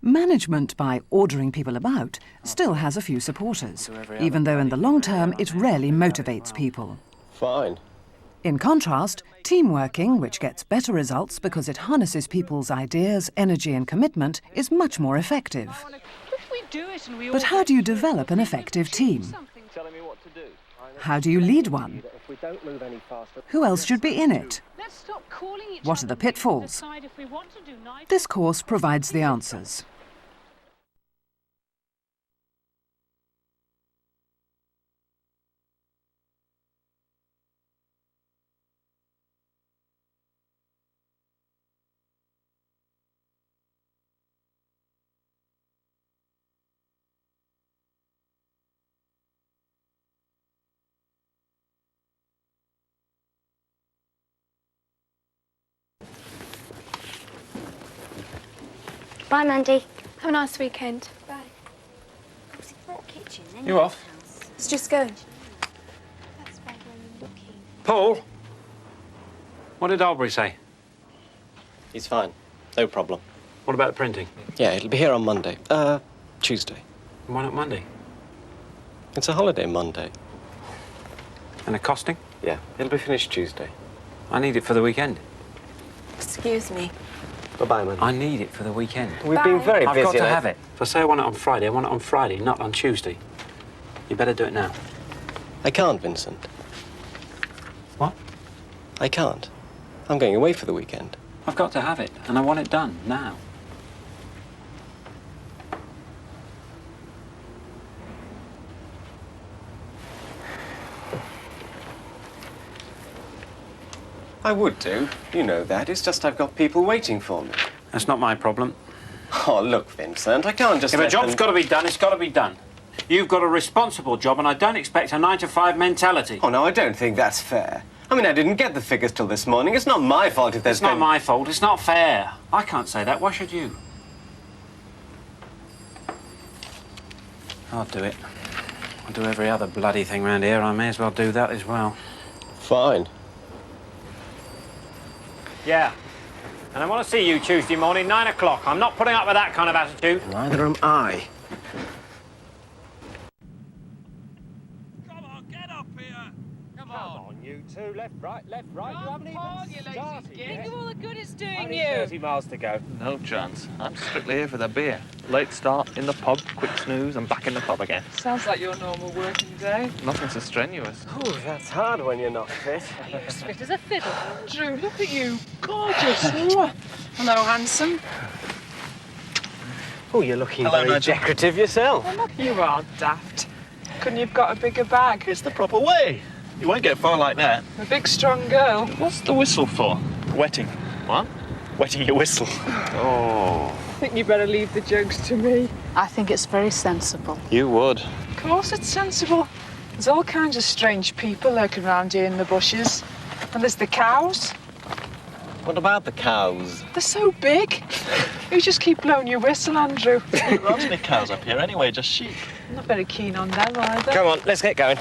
Management by ordering people about still has a few supporters, even though in the long term it rarely motivates people. Fine. In contrast, team working, which gets better results because it harnesses people's ideas, energy and commitment, is much more effective. But how do you develop an effective team? How do you lead one? Who else should be in it? What are the pitfalls? This course provides the answers. Bye, Mandy. Have a nice weekend. Bye. Kitchen, You off? Let's just go. That's why we're looking. Paul? What did Aubrey say? He's fine. No problem. What about the printing? Yeah, it'll be here on Monday. Tuesday. Why not Monday? It's a holiday Monday. And the costing? Yeah, it'll be finished Tuesday. I need it for the weekend. Excuse me. Bye-bye, man. I need it for the weekend. We've been very busy. I've got to have it. If I say I want it on Friday, I want it on Friday, not on Tuesday. You better do it now. I can't, Vincent. What? I can't. I'm going away for the weekend. I've got to have it, and I want it done now. I would do. You know that. It's just I've got people waiting for me. That's not my problem. Oh, look, Vincent, I can't just If a let job's them... got to be done, it's got to be done. You've got a responsible job, and I don't expect a 9-to-5 mentality. Oh, no, I don't think that's fair. I mean, I didn't get the figures till this morning. It's not my fault if there's... It's not my fault. It's not fair. I can't say that. Why should you? I'll do it. I'll do every other bloody thing round here. I may as well do that as well. Fine. Yeah. And I want to see you Tuesday morning, 9 o'clock. I'm not putting up with that kind of attitude. Neither am I. Come on, get up here! Come on, you two. Left, right. You haven't even started Think of all the good it's doing Only you. 30 miles to go. No chance. I'm strictly here for the beer. Late start in the pub, quick snooze, and back in the pub again. Sounds like your normal working day. Nothing so strenuous. Oh, that's hard when you're not fit. You're as fit as a fiddle. Drew, look at you. Gorgeous. Hello, handsome. Oh, you're looking Hello, very Nigel. decorative yourself. You are daft. Couldn't you have got a bigger bag? It's the proper way. You won't get far like that. A big, strong girl. What's the whistle for? Wetting. What? Wetting your whistle. Oh. I think you better leave the jokes to me. I think it's very sensible. You would. Of course it's sensible. There's all kinds of strange people lurking around here in the bushes. And there's the cows. What about the cows? They're so big. You just keep blowing your whistle, Andrew. There aren't any cows up here anyway, just sheep. I'm not very keen on them either. Come on, let's get going.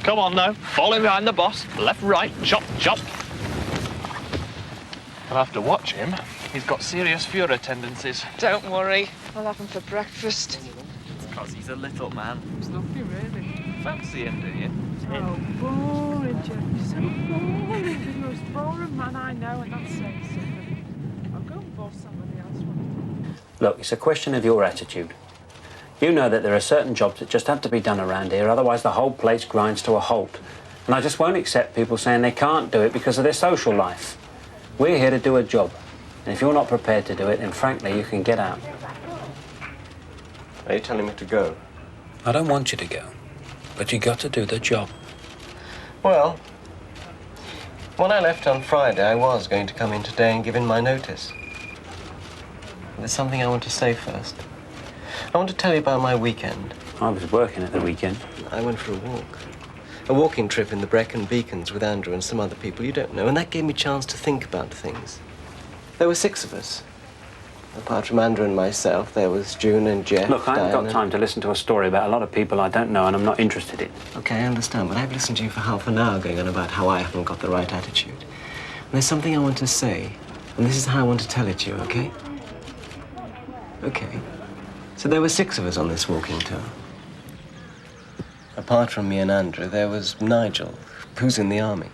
Come on now, fall in behind the boss. Left, right, chop, chop. I'll have to watch him. He's got serious Führer tendencies. Don't worry. I'll have them for breakfast. Because he's a little man. It's lovely, really. Fancy him, do you? Oh, boring, Jeff. You're so boring. You're the most boring man I know, and that's saying something. I'll go and boss somebody else. Look, it's a question of your attitude. You know that there are certain jobs that just have to be done around here, otherwise the whole place grinds to a halt. And I just won't accept people saying they can't do it because of their social life. We're here to do a job. And if you're not prepared to do it, then frankly, you can get out. Are you telling me to go? I don't want you to go, but you got to do the job. Well, when I left on Friday, I was going to come in today and give in my notice. But there's something I want to say first. I want to tell you about my weekend. I was working at the weekend. I went for a walk. A walking trip in the Brecon Beacons with Andrew and some other people you don't know, and that gave me a chance to think about things. There were 6 of us. Apart from Andrew and myself, there was June and Jeff. Look, I haven't Diana. got time to listen to a story about a lot of people I don't know and I'm not interested in. Okay, I understand, but I've listened to you for half an hour going on about how I haven't got the right attitude. And there's something I want to say, and this is how I want to tell it to you, okay? Okay. So there were 6 of us on this walking tour. Apart from me and Andrew, there was Nigel, who's in the army.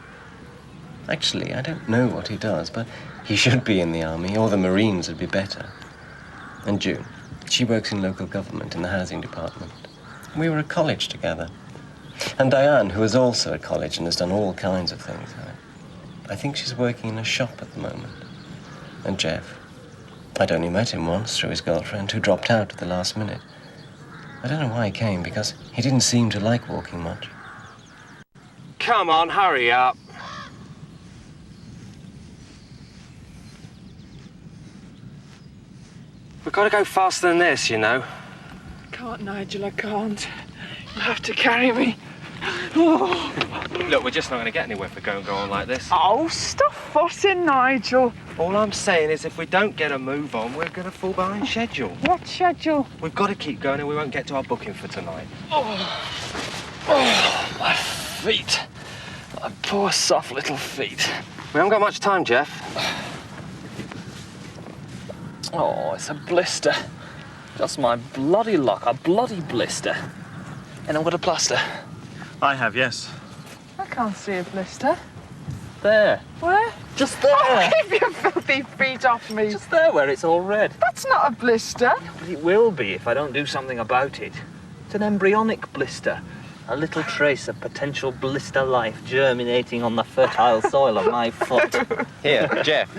Actually, I don't know what he does, but he should be in the army, or the Marines would be better. And June, she works in local government in the housing department. We were at college together. And Diane, who is also at college and has done all kinds of things. I think she's working in a shop at the moment. And Jeff, I'd only met him once through his girlfriend, who dropped out at the last minute. I don't know why he came, because he didn't seem to like walking much. Come on, hurry up. We've got to go faster than this, you know. Can't, Nigel, I can't. You have to carry me. Oh. Look, we're just not going to get anywhere if we go on like this. Oh, stop fussing, Nigel. All I'm saying is if we don't get a move on, we're going to fall behind schedule. What schedule? We've got to keep going or we won't get to our booking for tonight. Oh, my feet. My poor soft little feet. We haven't got much time, Jeff. Oh, it's a blister. Just my bloody luck, a bloody blister. And I'm got a plaster. I have, yes. I can't see a blister. There. Where? Just there. Oh, keep your filthy feet off me. Just there where it's all red. That's not a blister. But it will be if I don't do something about it. It's an embryonic blister. A little trace of potential blister life germinating on the fertile soil of my foot. Here, Jeff.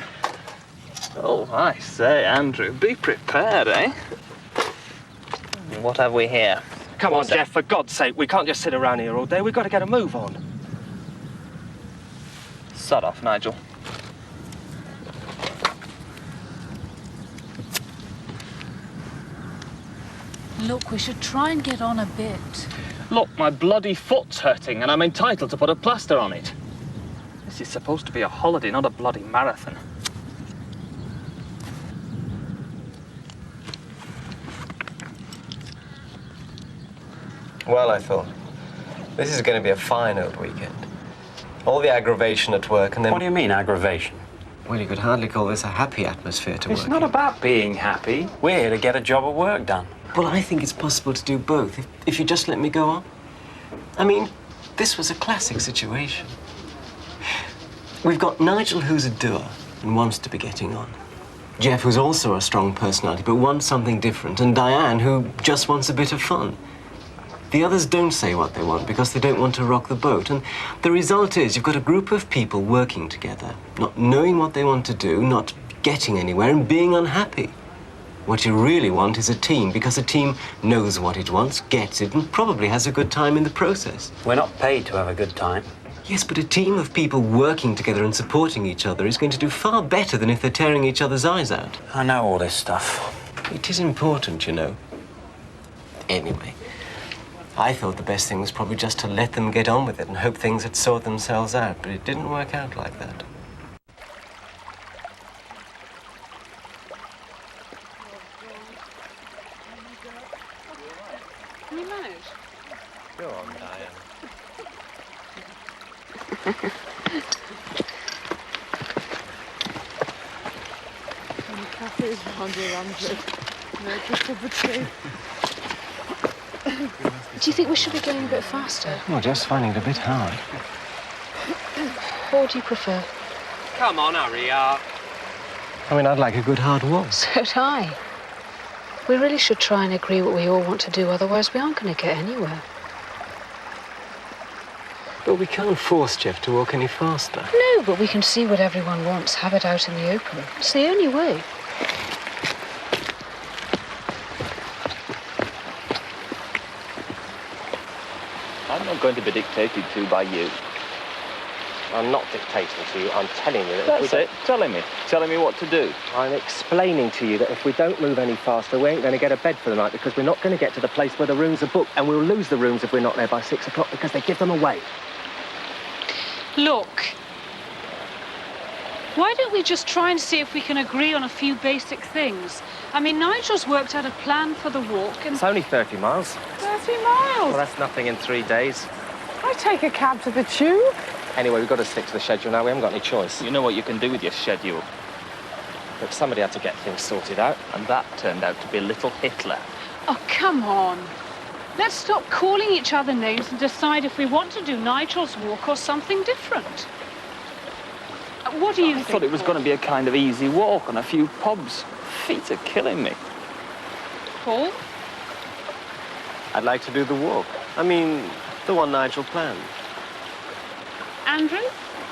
Oh, I say, Andrew, be prepared, eh? What have we here? Come on, Jeff, for God's sake, we can't just sit around here all day. We've got to get a move on. Sod off, Nigel. Look, we should try and get on a bit. Look, my bloody foot's hurting and I'm entitled to put a plaster on it. This is supposed to be a holiday, not a bloody marathon. Well, I thought, this is going to be a fine old weekend. All the aggravation at work and then... What do you mean, aggravation? Well, you could hardly call this a happy atmosphere to work It's not in. about being happy. We're here to get a job of work done. Well, I think it's possible to do both, if you just let me go on. I mean, this was a classic situation. We've got Nigel, who's a doer and wants to be getting on. Jeff, who's also a strong personality, but wants something different. And Diane, who just wants a bit of fun. The others don't say what they want because they don't want to rock the boat. And the result is you've got a group of people working together, not knowing what they want to do, not getting anywhere, and being unhappy. What you really want is a team, because a team knows what it wants, gets it, and probably has a good time in the process. We're not paid to have a good time. Yes, but a team of people working together and supporting each other is going to do far better than if they're tearing each other's eyes out. I know all this stuff. It is important, you know. Anyway, I thought the best thing was probably just to let them get on with it and hope things had sorted themselves out, but it didn't work out like that. Can you manage? Go on, Diane. And the cafe's round here, Andrew. Make a cup of tea. Do you think we should be going a bit faster? Well, just finding it a bit hard. What would you prefer? Come on, hurry up. I mean, I'd like a good hard walk. So would I. We really should try and agree what we all want to do, otherwise we aren't going to get anywhere. But we can't force Jeff to walk any faster. No, but we can see what everyone wants, have it out in the open. It's the only way. I'm not going to be dictated to by you. I'm not dictating to you. I'm telling you that That's it. Telling me what to do. I'm explaining to you that if we don't move any faster, we ain't going to get a bed for the night because we're not going to get to the place where the rooms are booked, and we'll lose the rooms if we're not there by 6 o'clock because they give them away. Look, why don't we just try and see if we can agree on a few basic things? I mean, Nigel's worked out a plan for the walk and... It's only 30 miles. 30 miles. Well, that's nothing in 3 days. I take a cab to the tube. Anyway, we've got to stick to the schedule now. We haven't got any choice. You know what you can do with your schedule. But somebody had to get things sorted out. And that turned out to be little Hitler. Oh, come on. Let's stop calling each other names and decide if we want to do Nigel's walk or something different. What do you think? I thought it was Paul? going to be a kind of easy walk on a few pubs. Feet are killing me. Paul? I'd like to do the walk. I mean, the one Nigel planned. Andrew?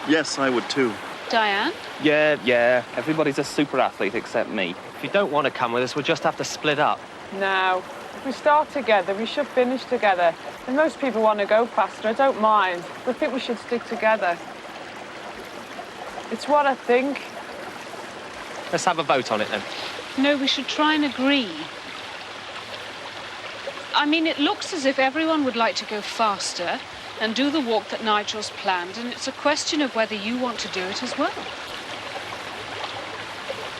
Yes, I would too. Diane? Yeah. Everybody's a super athlete except me. If you don't want to come with us, we'll just have to split up. No. If we start together, we should finish together. And most people want to go faster. I don't mind. But I think we should stick together. It's what I think. Let's have a vote on it then. No, we should try and agree. I mean, it looks as if everyone would like to go faster and do the walk that Nigel's planned, and it's a question of whether you want to do it as well.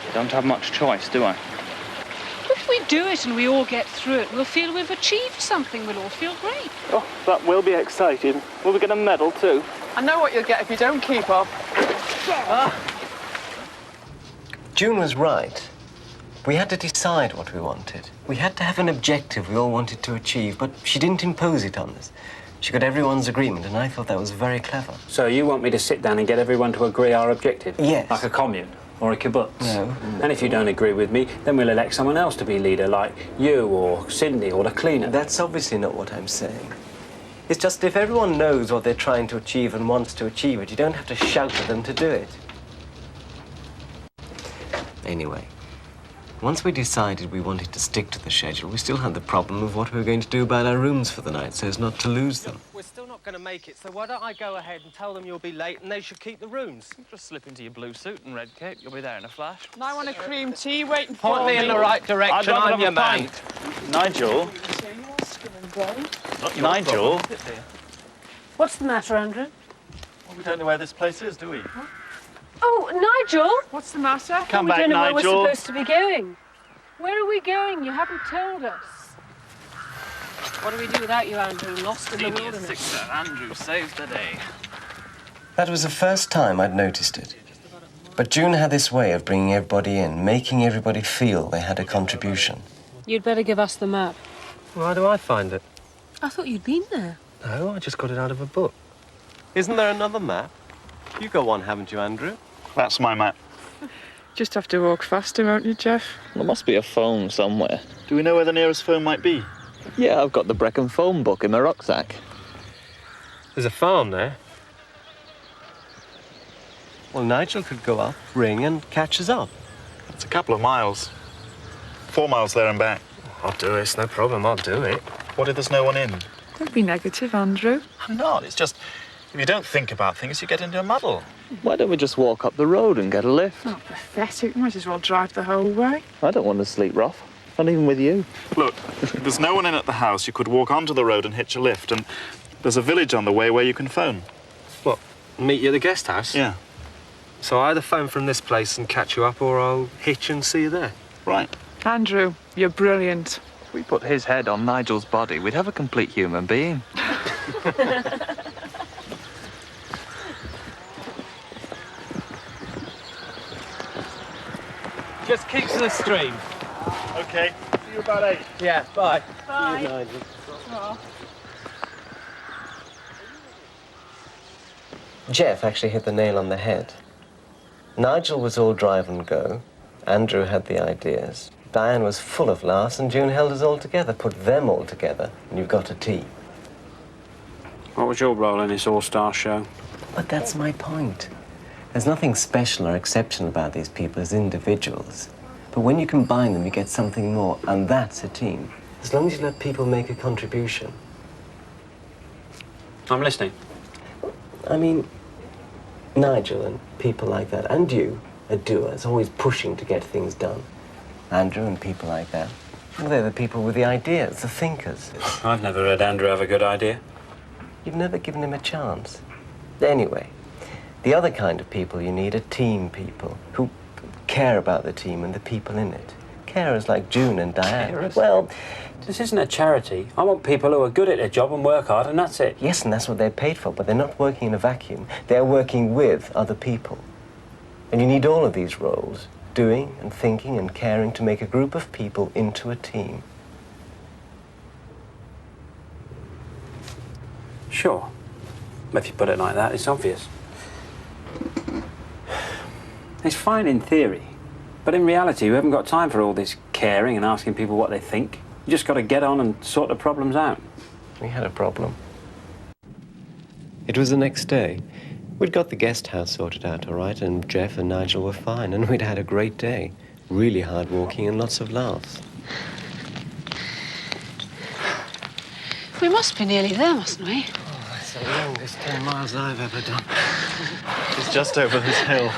I don't have much choice, do I? If we do it and we all get through it, we'll feel we've achieved something. We'll all feel great. Oh, that will be exciting. Will we get a medal too? I know what you'll get if you don't keep up. June was right. We had to decide what we wanted. We had to have an objective we all wanted to achieve, but she didn't impose it on us. She got everyone's agreement, and I thought that was very clever. So you want me to sit down and get everyone to agree our objective? Yes. Like a commune or a kibbutz? No. And if you don't agree with me, then we'll elect someone else to be leader, like you or Cindy or the cleaner. That's obviously not what I'm saying. It's just if everyone knows what they're trying to achieve and wants to achieve it, you don't have to shout at them to do it. Anyway, once we decided we wanted to stick to the schedule, we still had the problem of what we were going to do about our rooms for the night so as not to lose them. We're still not going to make it, so why don't I go ahead and tell them you'll be late and they should keep the rooms? Just slip into your blue suit and red cape. You'll be there in a flash. And I want a cream tea waiting for Point me in the right direction, I'm your man. Nigel? Nigel? What's the matter, Andrew? Well, we don't know where this place is, do we? Oh, Nigel! What's the matter? Come We back, don't know where Nigel. we're supposed to be going. Where are we going? You haven't told us. What do we do without you, Andrew? Lost in the wilderness. Andrew saves the day. That was the first time I'd noticed it. But June had this way of bringing everybody in, making everybody feel they had a contribution. You'd better give us the map. Why do I find it? I thought you'd been there. No, I just got it out of a book. Isn't there another map? You got one, haven't you, Andrew? That's my map. Just have to walk faster, won't you, Jeff? There must be a phone somewhere. Do we know where the nearest phone might be? Yeah, I've got the Brecon phone book in my rucksack. There's a farm there. Well, Nigel could go up, ring, and catch us up. It's a couple of miles. 4 miles there and back. I'll do it. It's no problem. I'll do it. What if there's no one in? Don't be negative, Andrew. I'm not. It's just, if you don't think about things, you get into a muddle. Why don't we just walk up the road and get a lift? Not pathetic. Might as well drive the whole way. I don't want to sleep rough. Not even with you. Look, if there's no one in at the house, you could walk onto the road and hitch a lift, and there's a village on the way where you can phone. What? Meet you at the guest house? Yeah. So I either phone from this place and catch you up, or I'll hitch and see you there. Right. Andrew, you're brilliant. If we put his head on Nigel's body, we'd have a complete human being. Just keep to the stream. OK. See you about 8. Yeah, bye. Bye. See you, Nigel. Jeff actually hit the nail on the head. Nigel was all drive and go. Andrew had the ideas. Diane was full of laughs, and June held us all together. Put them all together, and you've got a tea. What was your role in this all-star show? But that's my point. There's nothing special or exceptional about these people as individuals. But when you combine them, you get something more, and that's a team. As long as you let people make a contribution. I'm listening. I mean, Nigel and people like that, and you, are doers, always pushing to get things done. Andrew and people like that. Well, they're the people with the ideas, the thinkers. I've never heard Andrew have a good idea. You've never given him a chance. Anyway, the other kind of people you need are team people who care about the team and the people in it. Carers like June and Diane. Carers? Well, This isn't a charity. I want people who are good at their job and work hard, and that's it. yes, and that's what they're paid for, but they're not working in a vacuum. They're working with other people. And you need all of these roles doing and thinking and caring to make a group of people into a team. Sure. If you put it like that, it's obvious. It's fine in theory, but in reality, we haven't got time for all this caring and asking people what they think. You just got to get on and sort the problems out. We had a problem. It was the next day. We'd got the guest house sorted out all right, and Jeff and Nigel were fine, and we'd had a great day. Really hard walking and lots of laughs. We must be nearly there, mustn't we? Oh, that's the longest 10 miles I've ever done. It's just over this hill.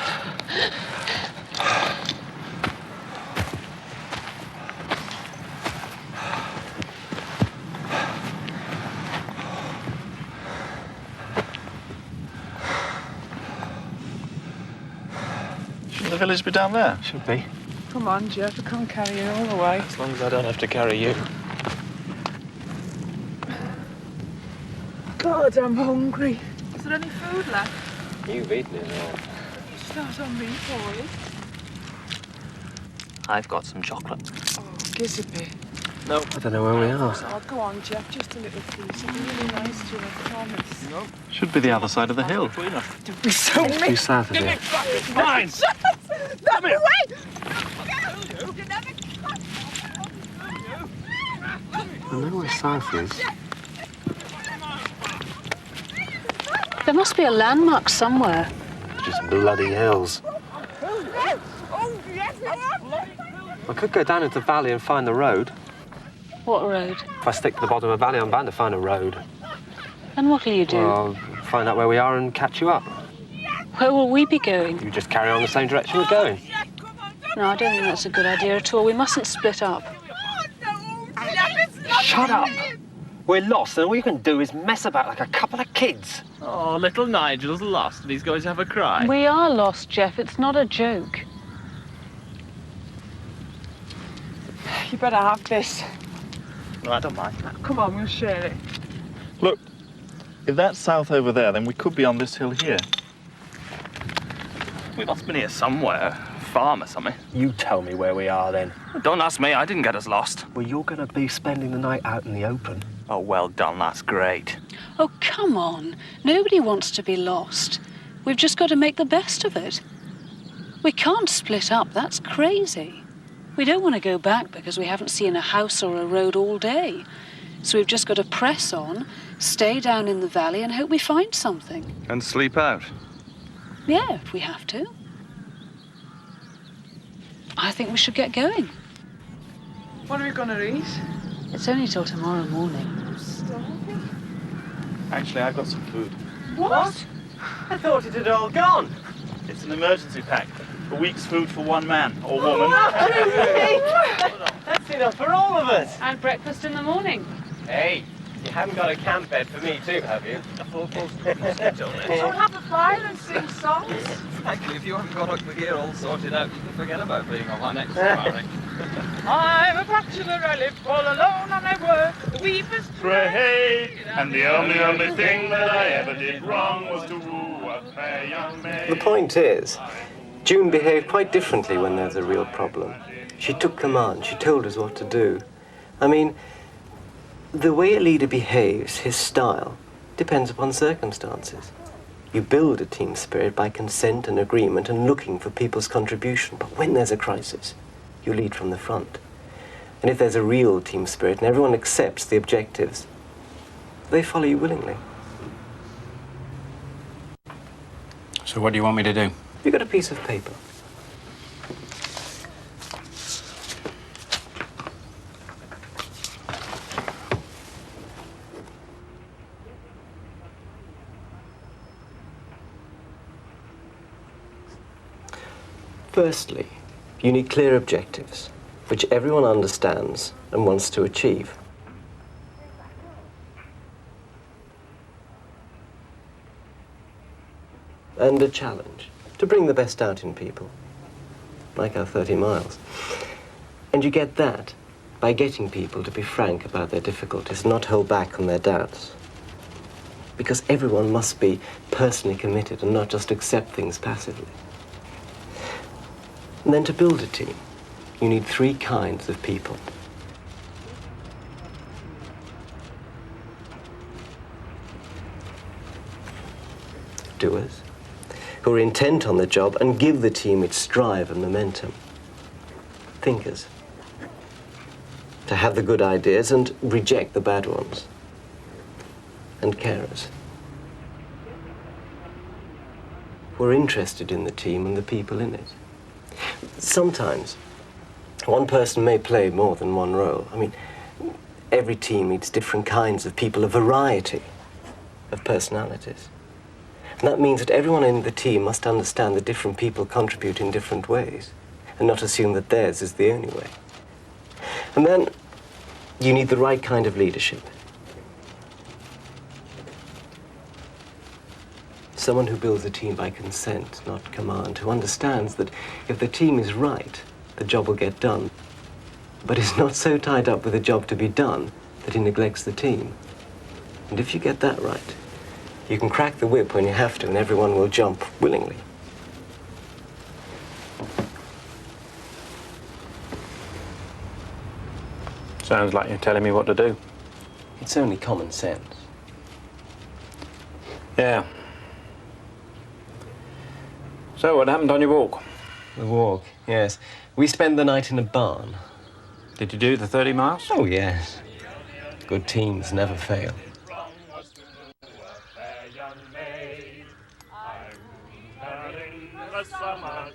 Shouldn't the village be down there? Should be. Come on, Jeff, I can't carry you all the way. As long as I don't have to carry you. God, I'm hungry. Is there any food left? You've eaten it all. Start on me, boys. I've got some chocolate. Oh, gives a bit. No, I don't know where we are. Oh, go on, Jeff, just a little piece. It'll be really nice to you, I promise. No. Should be the other side of the hill. Don't be so mean. Due south of here. It's mine! Come here! I know where south is. There must be a landmark somewhere. Just bloody hills. I could go down into the valley and find the road. What road? If I stick to the bottom of the valley, I'm bound to find a road. And what'll you do? Well, I'll find out where we are and catch you up. Where will we be going? You just carry on the same direction we're going. No, I don't think that's a good idea at all. We mustn't split up. Shut up! We're lost, and all you can do is mess about like a couple of kids. Oh, little Nigel's lost and he's going to have a cry. We are lost, Jeff. It's not a joke. You better have this. No, I don't mind. Come on, we'll share it. Look, if that's south over there, then we could be on this hill here. We must be near somewhere. Farm or something. You tell me where we are, then. Don't ask me, I didn't get us lost. Well, you're going to be spending the night out in the open. Oh, well done, that's great. Oh, come on. Nobody wants to be lost. We've just got to make the best of it. We can't split up. That's crazy. We don't want to go back because we haven't seen a house or a road all day. So we've just got to press on, stay down in the valley and hope we find something. And sleep out. Yeah, if we have to. I think we should get going. What are we going to eat? It's only till tomorrow morning. I'm starving. Actually, I've got some food. What? I thought it had all gone. It's an emergency pack. A week's food for one man or woman. That's enough for all of us. And breakfast in the morning. Hey, you haven't got a camp bed for me too, have you? We'll have a fire and sing songs. Frankly, if you haven't got up gear all sorted out, you can forget about being on my next safari. I'm a bachelor, I live all alone, and I work the weavers Pray, and the only thing that I ever did wrong was to woo a fair young maid. The point is, June behaved quite differently when there's a real problem. She took command, she told us what to do. I mean, the way a leader behaves, his style, depends upon circumstances. You build a team spirit by consent and agreement and looking for people's contribution. But when there's a crisis, you lead from the front. And if there's a real team spirit and everyone accepts the objectives, they follow you willingly. So what do you want me to do? You got a piece of paper. Firstly, you need clear objectives, which everyone understands and wants to achieve. And a challenge, to bring the best out in people, like our 30 miles. And you get that by getting people to be frank about their difficulties, not hold back on their doubts. Because everyone must be personally committed and not just accept things passively. And then to build a team, you need 3 kinds of people. Doers, who are intent on the job and give the team its drive and momentum. Thinkers, to have the good ideas and reject the bad ones. And carers, who are interested in the team and the people in it. Sometimes, one person may play more than one role. I mean, every team needs different kinds of people, a variety of personalities. And that means that everyone in the team must understand that different people contribute in different ways and not assume that theirs is the only way. And then you need the right kind of leadership. Someone who builds a team by consent, not command, who understands that if the team is right, the job will get done, but is not so tied up with the job to be done that he neglects the team. And if you get that right, you can crack the whip when you have to, and everyone will jump willingly. Sounds like you're telling me what to do. It's only common sense. Yeah. So, what happened on your walk? The walk, yes. We spent the night in a barn. Did you do the 30 miles? Oh, yes. Good teams never fail. The summertime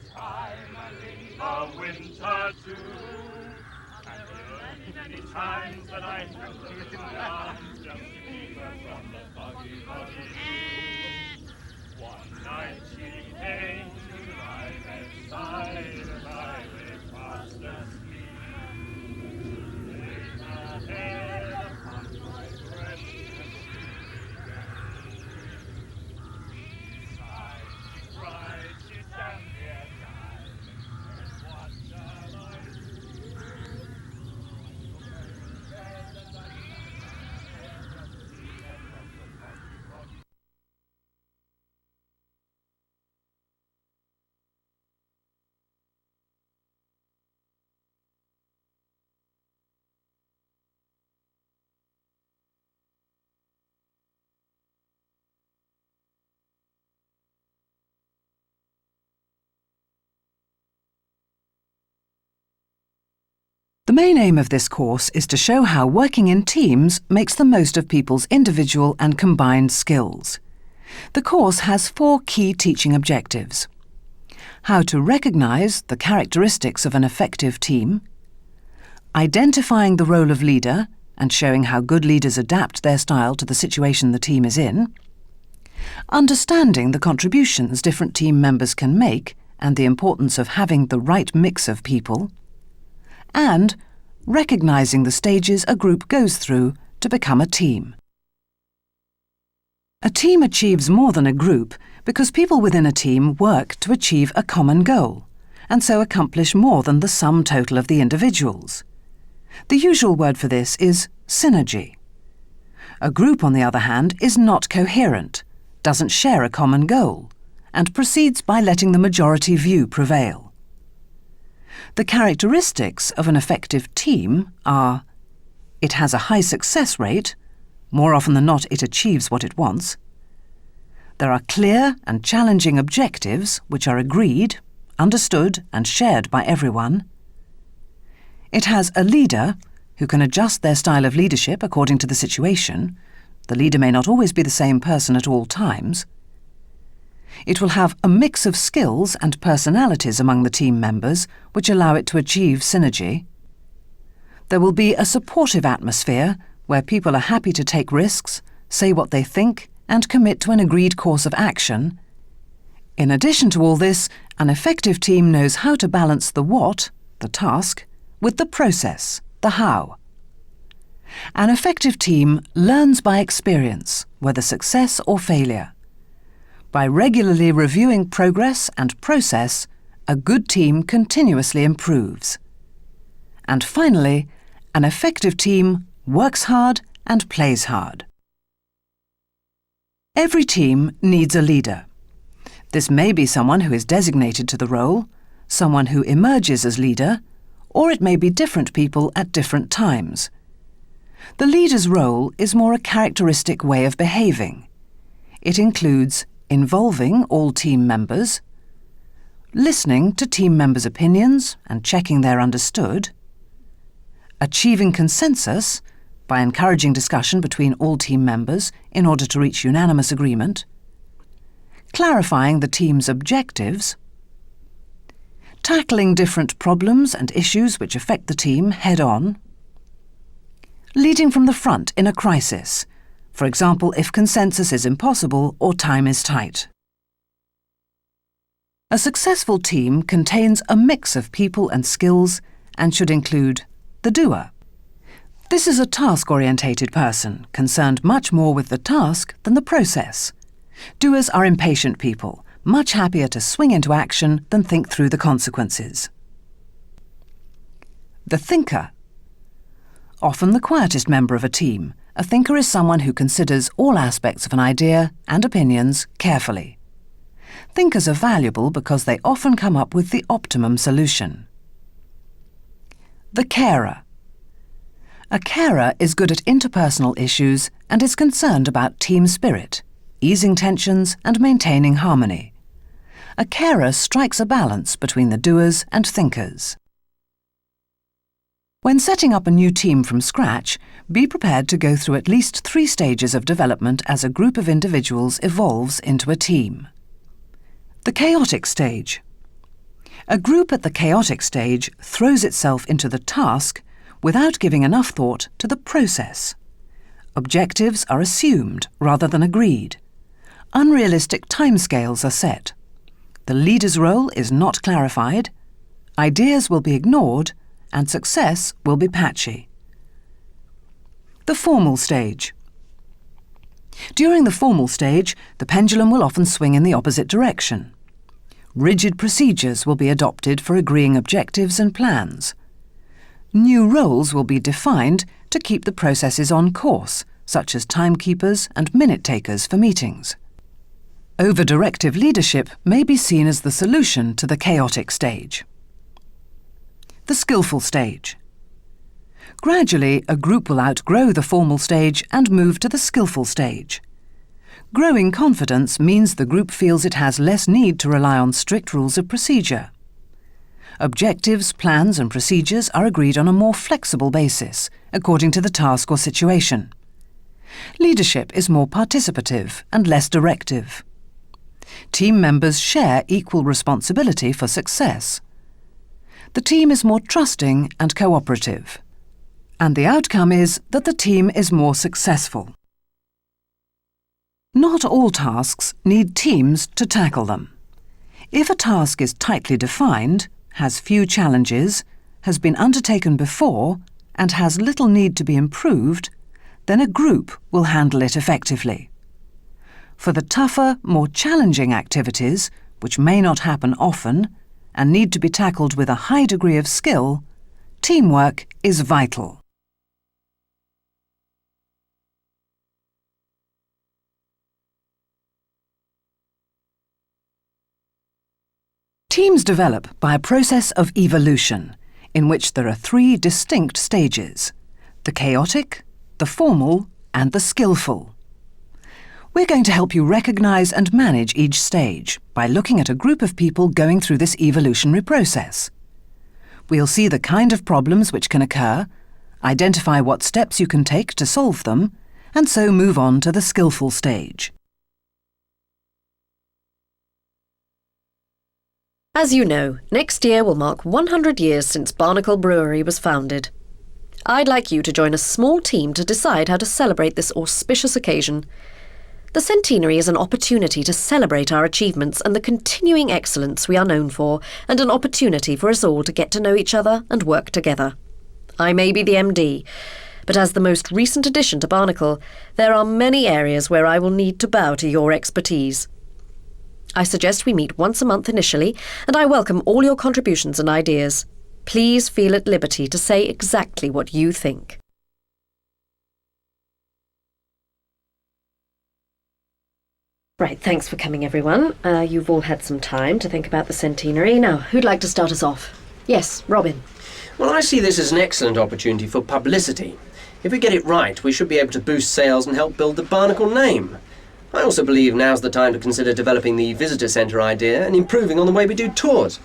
and in the winter too. And many times that I held her in arms just to keep her from the foggy, foggy view. One night she came to my bedside as I lay fast asleep. Laid her head upon my breast and she sighed, she cried, she stand there dying. What shall I do? The main aim of this course is to show how working in teams makes the most of people's individual and combined skills. The course has 4 key teaching objectives: how to recognise the characteristics of an effective team, identifying the role of leader and showing how good leaders adapt their style to the situation the team is in, understanding the contributions different team members can make and the importance of having the right mix of people, and recognising the stages a group goes through to become a team. A team achieves more than a group because people within a team work to achieve a common goal, and so accomplish more than the sum total of the individuals. The usual word for this is synergy. A group, on the other hand, is not coherent, doesn't share a common goal, and proceeds by letting the majority view prevail. The characteristics of an effective team are: it has a high success rate, more often than not it achieves what it wants. There are clear and challenging objectives which are agreed, understood and shared by everyone. It has a leader who can adjust their style of leadership according to the situation. The leader may not always be the same person at all times. It will have a mix of skills and personalities among the team members which allow it to achieve synergy. There will be a supportive atmosphere where people are happy to take risks, say what they think, and commit to an agreed course of action. In addition to all this, an effective team knows how to balance the what, the task, with the process, the how. An effective team learns by experience, whether success or failure. By regularly reviewing progress and process, a good team continuously improves. And finally, an effective team works hard and plays hard. Every team needs a leader. This may be someone who is designated to the role, someone who emerges as leader, or it may be different people at different times. The leader's role is more a characteristic way of behaving. It includes involving all team members, listening to team members' opinions and checking they're understood, achieving consensus by encouraging discussion between all team members in order to reach unanimous agreement, clarifying the team's objectives, tackling different problems and issues which affect the team head-on, leading from the front in a crisis, for example, if consensus is impossible or time is tight. A successful team contains a mix of people and skills and should include the doer. This is a task-orientated person, concerned much more with the task than the process. Doers are impatient people, much happier to swing into action than think through the consequences. The thinker. Often the quietest member of a team, a thinker is someone who considers all aspects of an idea and opinions carefully. Thinkers are valuable because they often come up with the optimum solution. The carer. A carer is good at interpersonal issues and is concerned about team spirit, easing tensions and maintaining harmony. A carer strikes a balance between the doers and thinkers. When setting up a new team from scratch, be prepared to go through at least 3 stages of development as a group of individuals evolves into a team. The chaotic stage. A group at the chaotic stage throws itself into the task without giving enough thought to the process. Objectives are assumed rather than agreed. Unrealistic timescales are set. The leader's role is not clarified. Ideas will be ignored and success will be patchy. The formal stage. During the formal stage, the pendulum will often swing in the opposite direction. Rigid procedures will be adopted for agreeing objectives and plans. New roles will be defined to keep the processes on course, such as timekeepers and minute-takers for meetings. Over-directive leadership may be seen as the solution to the chaotic stage. The skillful stage. Gradually, a group will outgrow the formal stage and move to the skillful stage. Growing confidence means the group feels it has less need to rely on strict rules of procedure. Objectives, plans and procedures are agreed on a more flexible basis, according to the task or situation. Leadership is more participative and less directive. Team members share equal responsibility for success. The team is more trusting and cooperative. And the outcome is that the team is more successful. Not all tasks need teams to tackle them. If a task is tightly defined, has few challenges, has been undertaken before, and has little need to be improved, then a group will handle it effectively. For the tougher, more challenging activities, which may not happen often, and need to be tackled with a high degree of skill, teamwork is vital. Teams develop by a process of evolution, in which there are 3 distinct stages: the chaotic, the formal, and the skillful. We're going to help you recognise and manage each stage by looking at a group of people going through this evolutionary process. We'll see the kind of problems which can occur, identify what steps you can take to solve them, and so move on to the skillful stage. As you know, next year will mark 100 years since Barnacle Brewery was founded. I'd like you to join a small team to decide how to celebrate this auspicious occasion. The centenary is an opportunity to celebrate our achievements and the continuing excellence we are known for, and an opportunity for us all to get to know each other and work together. I may be the MD, but as the most recent addition to Barnacle, there are many areas where I will need to bow to your expertise. I suggest we meet once a month initially, and I welcome all your contributions and ideas. Please feel at liberty to say exactly what you think. Right, thanks for coming, everyone. You've all had some time to think about the centenary. Now, who'd like to start us off? Yes, Robin. Well, I see this as an excellent opportunity for publicity. If we get it right, we should be able to boost sales and help build the Barnacle name. I also believe now's the time to consider developing the visitor centre idea and improving on the way we do tours.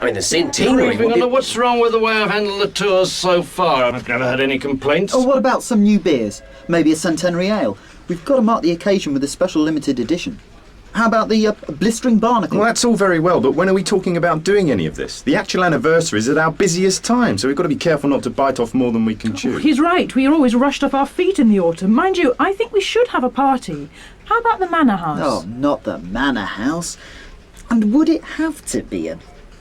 I mean, the centenary would be... What's wrong with the way I've handled the tours so far? I've never had any complaints. Oh, what about some new beers? Maybe a centenary ale? We've got to mark the occasion with a special limited edition. How about the blistering barnacle? Well, that's all very well, but when are we talking about doing any of this? The actual anniversary is at our busiest time, so we've got to be careful not to bite off more than we can chew. He's right. We are always rushed off our feet in the autumn. Mind you, I think we should have a party. How about the Manor House? Oh, not the Manor House. And would it have to be a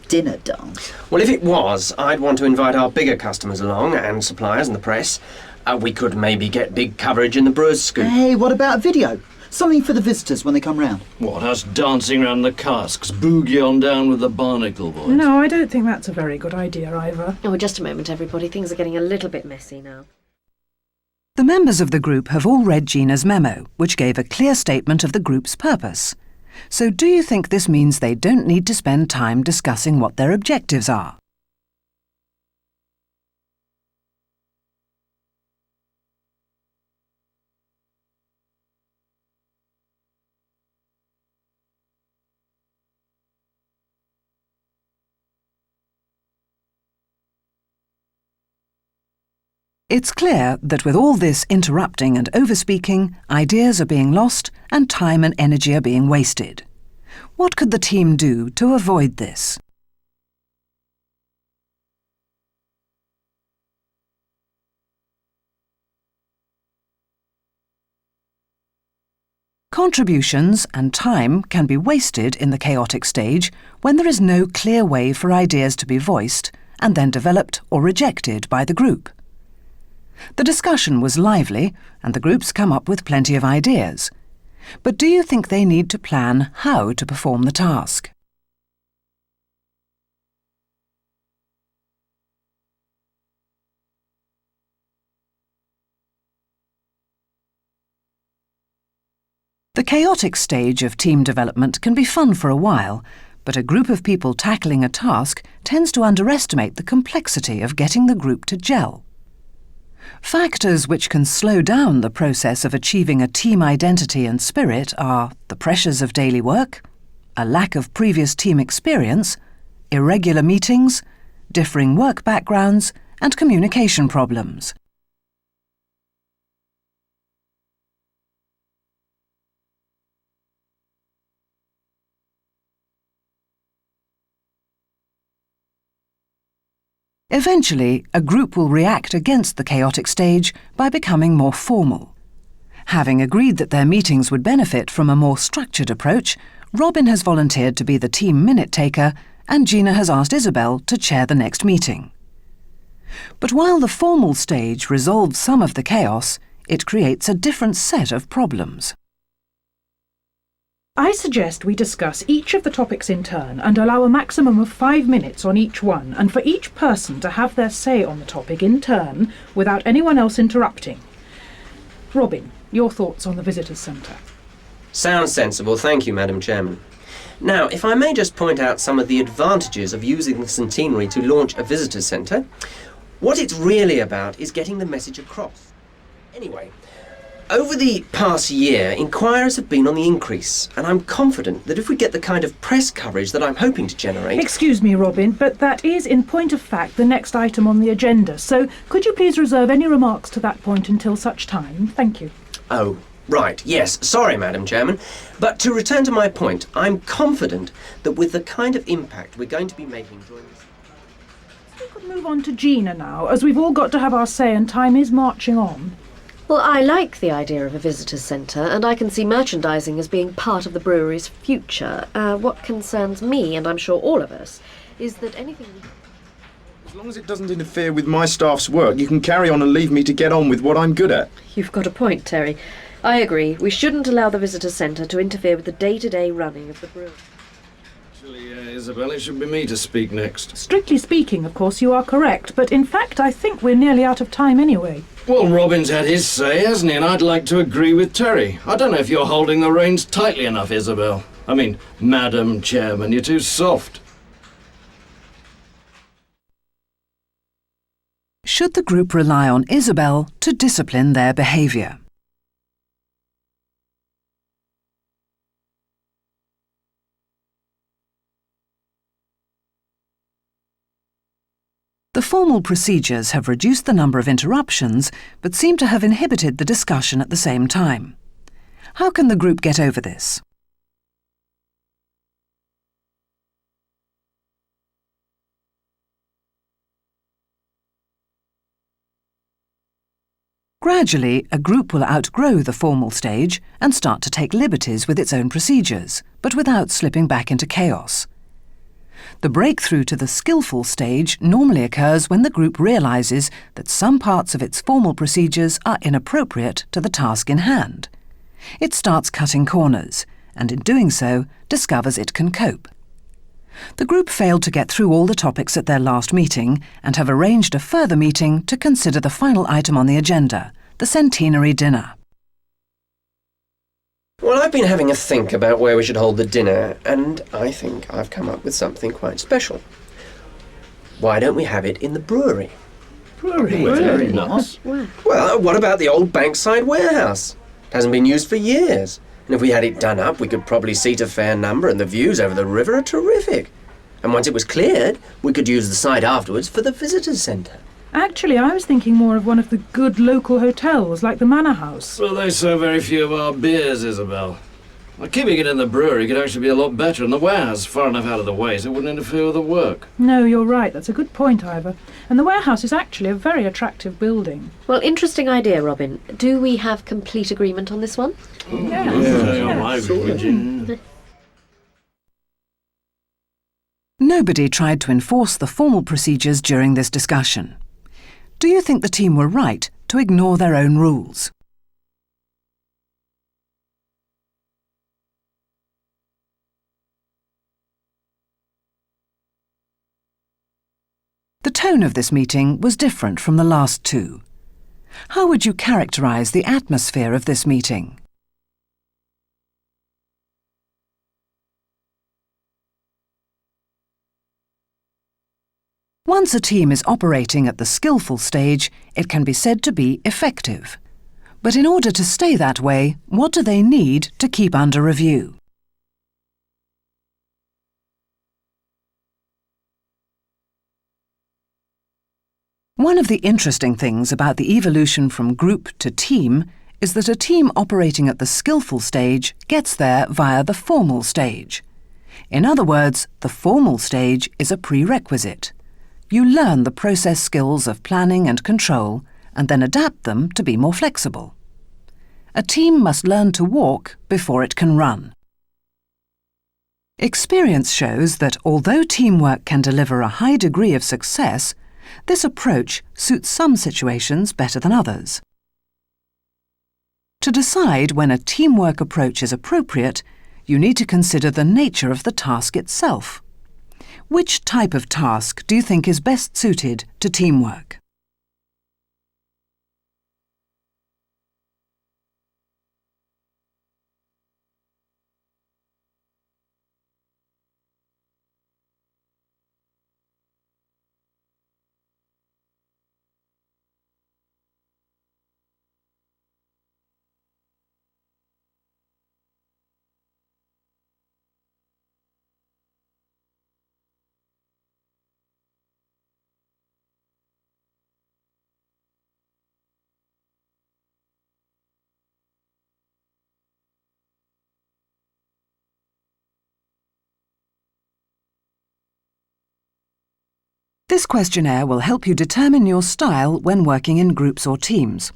dinner dance? Well, if it was, I'd want to invite our bigger customers along, and suppliers and the press. We could maybe get big coverage in the Brewers' Scoop. Hey, what about a video? Something for the visitors when they come round. What, us dancing round the casks, boogie on down with the Barnacle boys? No, I don't think that's a very good idea either. Oh, just a moment, everybody. Things are getting a little bit messy now. The members of the group have all read Gina's memo, which gave a clear statement of the group's purpose. So do you think this means they don't need to spend time discussing what their objectives are? It's clear that with all this interrupting and overspeaking, ideas are being lost and time and energy are being wasted. What could the team do to avoid this? Contributions and time can be wasted in the chaotic stage when there is no clear way for ideas to be voiced and then developed or rejected by the group. The discussion was lively and the groups come up with plenty of ideas. But do you think they need to plan how to perform the task? The chaotic stage of team development can be fun for a while, but a group of people tackling a task tends to underestimate the complexity of getting the group to gel. Factors which can slow down the process of achieving a team identity and spirit are the pressures of daily work, a lack of previous team experience, irregular meetings, differing work backgrounds, and communication problems. Eventually, a group will react against the chaotic stage by becoming more formal. Having agreed that their meetings would benefit from a more structured approach, Robin has volunteered to be the team minute-taker and Gina has asked Isabel to chair the next meeting. But while the formal stage resolves some of the chaos, it creates a different set of problems. I suggest we discuss each of the topics in turn and allow a maximum of 5 minutes on each one, and for each person to have their say on the topic in turn without anyone else interrupting. Robin, your thoughts on the visitors' centre? Sounds sensible, thank you, Madam Chairman. Now, if I may just point out some of the advantages of using the centenary to launch a visitors' centre, what it's really about is getting the message across. Anyway, over the past year, inquiries have been on the increase, and I'm confident that if we get the kind of press coverage that I'm hoping to generate... Excuse me, Robin, but that is, in point of fact, the next item on the agenda, so could you please reserve any remarks to that point until such time? Thank you. Oh, right, yes, sorry, Madam Chairman. But to return to my point, I'm confident that with the kind of impact we're going to be making during this... We could move on to Gina now, as we've all got to have our say and time is marching on. Well, I like the idea of a visitors' centre, and I can see merchandising as being part of the brewery's future. What concerns me, and I'm sure all of us, is that anything... As long as it doesn't interfere with my staff's work, you can carry on and leave me to get on with what I'm good at. You've got a point, Terry. I agree. We shouldn't allow the visitors' centre to interfere with the day-to-day running of the brewery. Actually, Isabel, it should be me to speak next. Strictly speaking, of course, you are correct, but in fact I think we're nearly out of time anyway. Well, Robin's had his say, hasn't he? And I'd like to agree with Terry. I don't know if you're holding the reins tightly enough, Isabel. I mean, Madam Chairman, you're too soft. Should the group rely on Isabel to discipline their behaviour? The formal procedures have reduced the number of interruptions, but seem to have inhibited the discussion at the same time. How can the group get over this? Gradually, a group will outgrow the formal stage and start to take liberties with its own procedures, but without slipping back into chaos. The breakthrough to the skillful stage normally occurs when the group realises that some parts of its formal procedures are inappropriate to the task in hand. It starts cutting corners, and in doing so, discovers it can cope. The group failed to get through all the topics at their last meeting and have arranged a further meeting to consider the final item on the agenda, the centenary dinner. Well, I've been having a think about where we should hold the dinner, and I think I've come up with something quite special. Why don't we have it in the brewery? Brewery? Very nice. Well, what about the old Bankside warehouse? It hasn't been used for years. And if we had it done up, we could probably seat a fair number, and the views over the river are terrific. And once it was cleared, we could use the site afterwards for the visitors' centre. Actually, I was thinking more of one of the good local hotels, like the Manor House. Well, they serve very few of our beers, Isabel. Well, keeping it in the brewery could actually be a lot better, and the warehouse is far enough out of the way so it wouldn't interfere with the work. No, you're right. That's a good point, Ivor. And the warehouse is actually a very attractive building. Well, interesting idea, Robin. Do we have complete agreement on this one? Nobody tried to enforce the formal procedures during this discussion. Do you think the team were right to ignore their own rules? The tone of this meeting was different from the last two. How would you characterise the atmosphere of this meeting? Once a team is operating at the skillful stage, it can be said to be effective. But in order to stay that way, what do they need to keep under review? One of the interesting things about the evolution from group to team is that a team operating at the skillful stage gets there via the formal stage. In other words, the formal stage is a prerequisite. You learn the process skills of planning and control and then adapt them to be more flexible. A team must learn to walk before it can run. Experience shows that although teamwork can deliver a high degree of success, this approach suits some situations better than others. To decide when a teamwork approach is appropriate, you need to consider the nature of the task itself. Which type of task do you think is best suited to teamwork? This questionnaire will help you determine your style when working in groups or teams.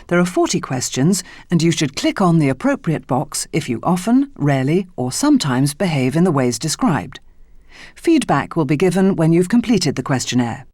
There are 40 questions, and you should click on the appropriate box if you often, rarely, or sometimes behave in the ways described. Feedback will be given when you've completed the questionnaire.